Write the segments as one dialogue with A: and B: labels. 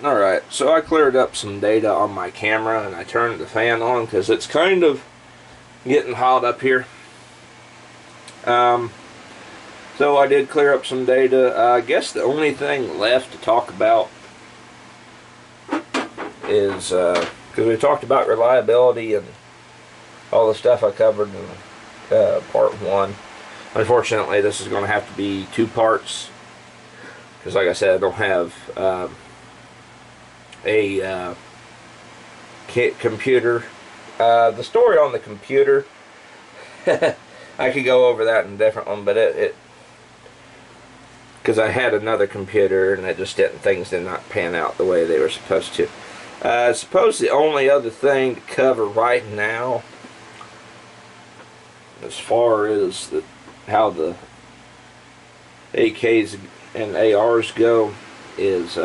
A: Alright, so I cleared up some data on my camera and I turned the fan on because it's kind of getting hot up here. So I did clear up some data. I guess the only thing left to talk about is, because we talked about reliability and all the stuff I covered in part 1. Unfortunately, this is going to have to be 2 parts because, like I said, I don't have a kit computer. The story on the computer, I could go over that in a different one, but because I had another computer and things did not pan out the way they were supposed to. I suppose the only other thing to cover right now, as far as how the AKs and ARs go, is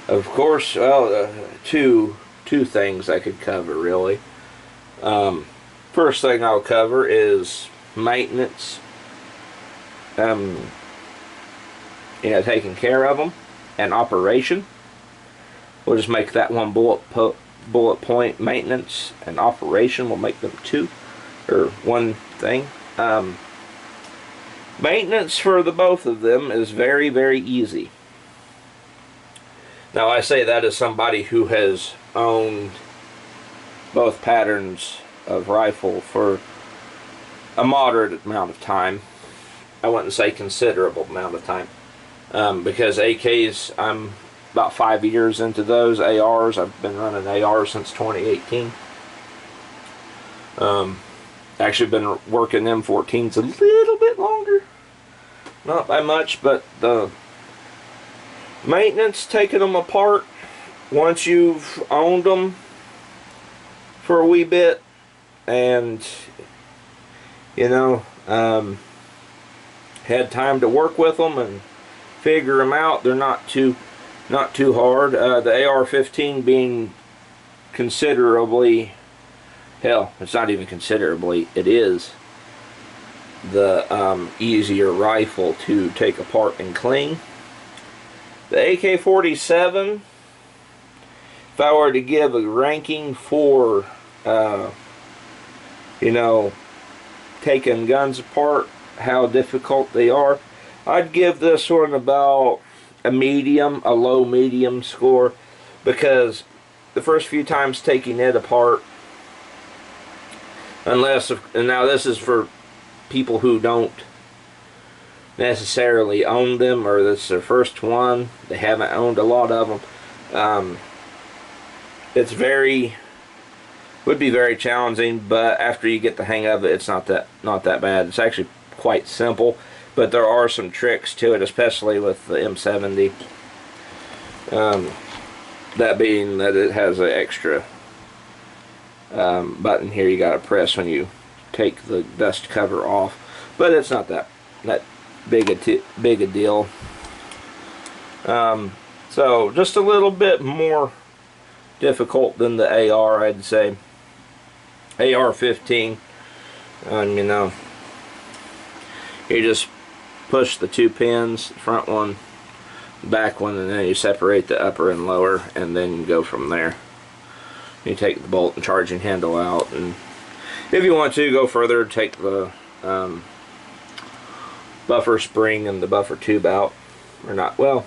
A: of course, well, two things I could cover really. First thing I'll cover is maintenance. Taking care of them, and operation. We'll just make that one bullet point. Maintenance and operation. We'll make them 2 or 1 thing. Maintenance for the both of them is very, very easy. Now I say that as somebody who has owned both patterns of rifle for a moderate amount of time. I wouldn't say considerable amount of time, because AKs, I'm about 5 years into those. ARs, I've been running ARs since 2018. Actually been working M14s a little bit longer, not by much, but the maintenance, taking them apart once you've owned them for a wee bit, and had time to work with them and figure them out, they're not too hard. The AR15 being considerably, hell, it's not even considerably, it is the easier rifle to take apart and clean. The AK47, if I were to give a ranking for taking guns apart, how difficult they are, I'd give this one about a low medium score, because the first few times taking it apart, and now this is for people who don't necessarily own them, or this is their first one, they haven't owned a lot of them, would be very challenging, but after you get the hang of it, it's not that bad. It's actually quite simple, but there are some tricks to it, especially with the M70. That being that it has an extra button here you gotta press when you take the dust cover off, but it's not that big a deal. So just a little bit more difficult than the AR, I'd say. AR15, and you just push the 2 pins, the front one, back one, and then you separate the upper and lower, and then you go from there. You take the bolt and charging handle out, and if you want to go further, take the buffer spring and the buffer tube out, or not, well,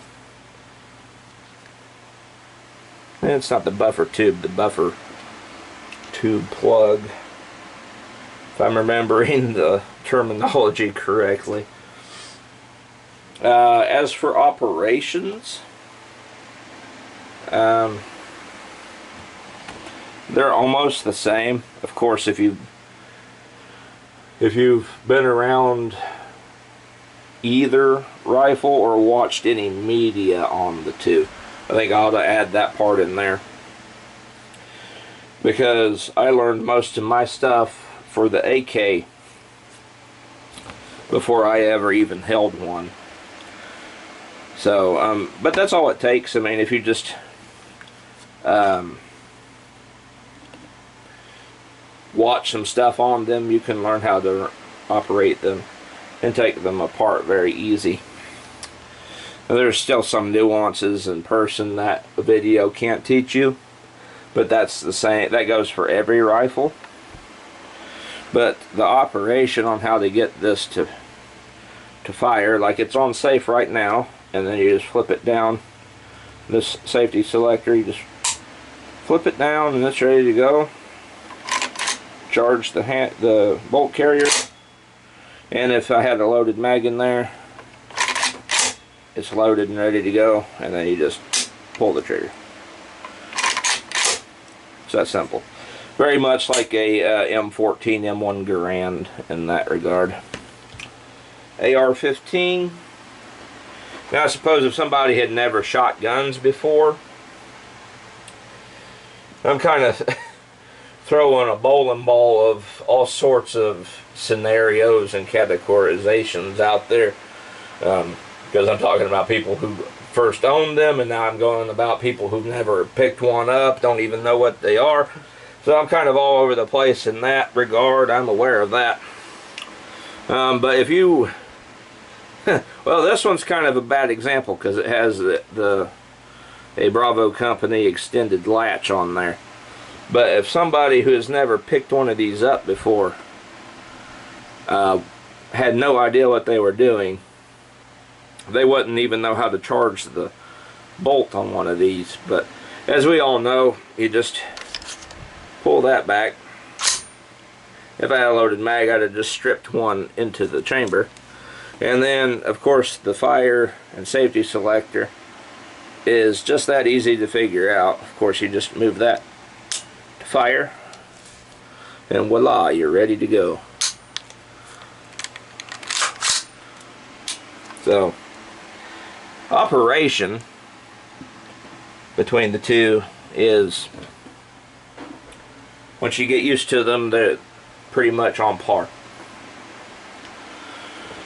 A: it's not the buffer tube, the buffer tube plug, if I'm remembering the terminology correctly. As for operations, they're almost the same. Of course, if you've been around either rifle or watched any media on the two, I think I ought to add that part in there, because I learned most of my stuff for the AK before I ever even held one. So, but that's all it takes. I mean, if you just watch some stuff on them, you can learn how to operate them and take them apart very easy. There's still some nuances in person that a video can't teach you, but that's the same. That goes for every rifle. But the operation on how to get this to fire, like it's on safe right now, and then you just flip it down. This safety selector, you just flip it down, and it's ready to go. Charge the bolt carrier, and if I had a loaded mag in there, it's loaded and ready to go, and then you just pull the trigger. It's that simple. Very much like a M14, M1 Garand in that regard. AR15. Now I suppose if somebody had never shot guns before, I'm kind of throwing a bowling ball of all sorts of scenarios and categorizations out there, because I'm talking about people who first owned them, and now I'm going about people who've never picked one up, don't even know what they are. So I'm kind of all over the place in that regard. I'm aware of that. But if you well, this one's kind of a bad example because it has a Bravo Company extended latch on there. But if somebody who has never picked one of these up before had no idea what they were doing, they wouldn't even know how to charge the bolt on one of these. But as we all know, you just pull that back. If I had a loaded mag, I'd have just stripped one into the chamber. And then, of course, the fire and safety selector is just that easy to figure out. Of course, you just move that to fire, and voila, you're ready to go. So, operation between the two is, once you get used to them, they're pretty much on par.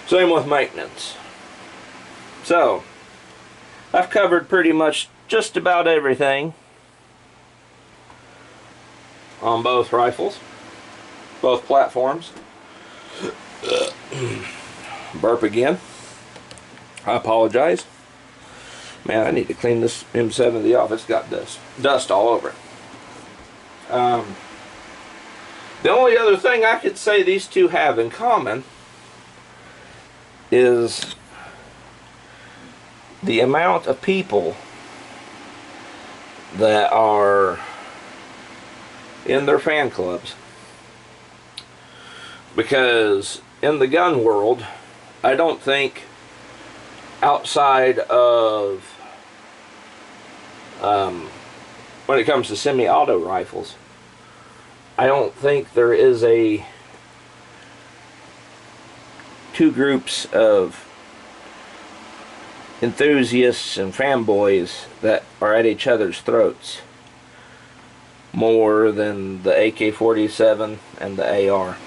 A: Same with maintenance. So, I've covered pretty much just about everything on both rifles, both platforms. Burp again. I apologize. Man, I need to clean this M70 off. It's got dust all over it. The only other thing I could say these two have in common is the amount of people that are in their fan clubs. Because in the gun world, I don't think outside of when it comes to semi-auto rifles, I don't think there is two groups of enthusiasts and fanboys that are at each other's throats more than the AK47 and the AR.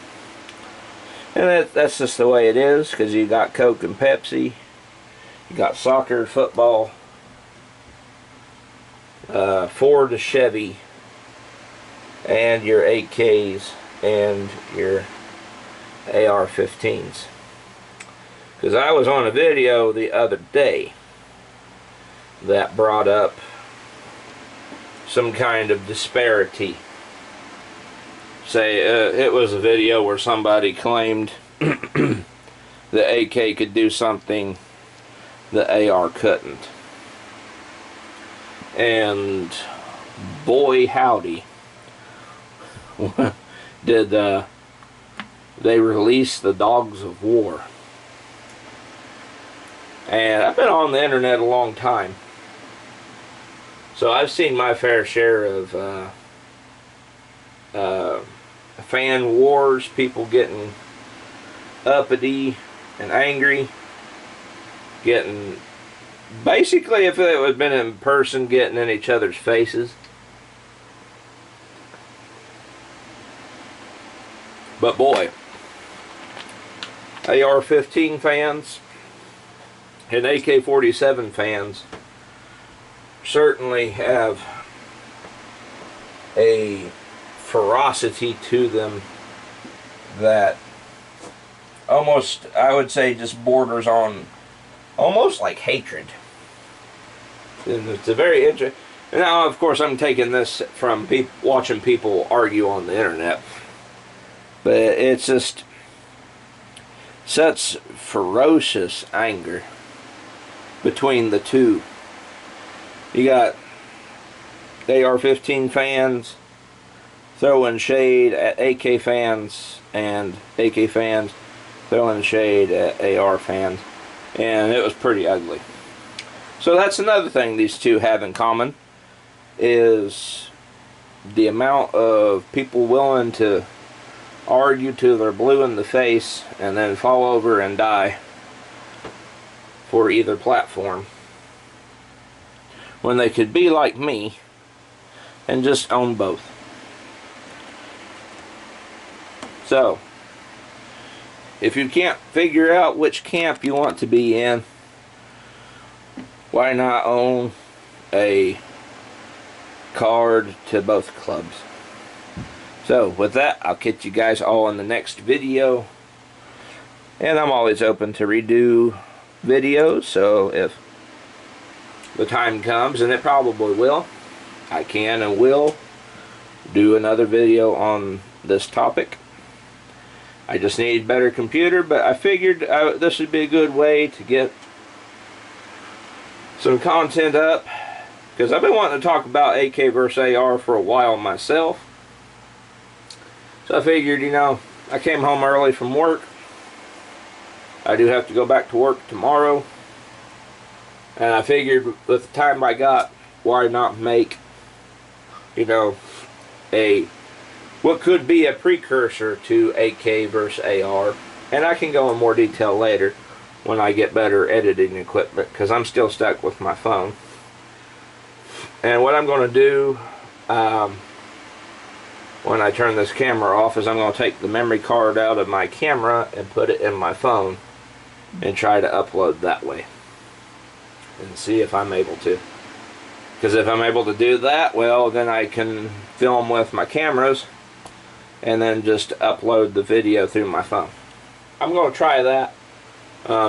A: And that's just the way it is, because you got Coke and Pepsi, you got soccer, football, Ford to Chevy, and your AKs and your AR15s. Because I was on a video the other day that brought up some kind of disparity. Say, it was a video where somebody claimed the AK could do something the AR couldn't. And boy howdy, did they release the Dogs of War. And I've been on the internet a long time, so I've seen my fair share of fan wars, people getting uppity and angry, getting, basically, if it had been in person, getting in each other's faces. But boy, AR-15 fans and AK-47 fans certainly have a ferocity to them that almost, I would say, just borders on almost like hatred. And it's a very interesting. Now, of course, I'm taking this from watching people argue on the internet, but it's just such ferocious anger between the two. You got AR-15 fans throwing shade at AK fans, and AK fans throwing shade at AR fans, and it was pretty ugly. So that's another thing these two have in common, is the amount of people willing to argue till they're blue in the face and then fall over and die for either platform, when they could be like me and just own both. So, if you can't figure out which camp you want to be in, why not own a card to both clubs? So, with that, I'll catch you guys all in the next video. And I'm always open to redo videos, so if the time comes, and it probably will, I can and will do another video on this topic. I just need a better computer, but I figured this would be a good way to get some content up, because I've been wanting to talk about AK versus AR for a while myself. So I figured, you know, I came home early from work. I do have to go back to work tomorrow, and I figured with the time I got, why not make, you know, what could be a precursor to AK versus AR. And I can go in more detail later when I get better editing equipment, because I'm still stuck with my phone. And what I'm going to do when I turn this camera off is I'm going to take the memory card out of my camera and put it in my phone and try to upload that way and see if I'm able to. Because if I'm able to do that, well, then I can film with my cameras and then just upload the video through my phone. I'm going to try that,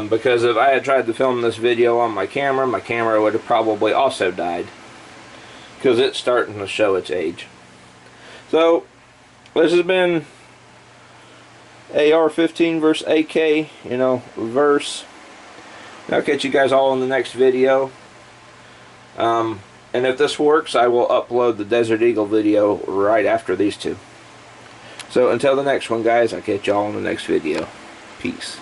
A: because if I had tried to film this video on my camera would have probably also died, because it's starting to show its age. So, this has been AR-15 versus AK, you know, verse. I'll catch you guys all in the next video. And if this works, I will upload the Desert Eagle video right after these two. So until the next one, guys, I'll catch y'all in the next video. Peace.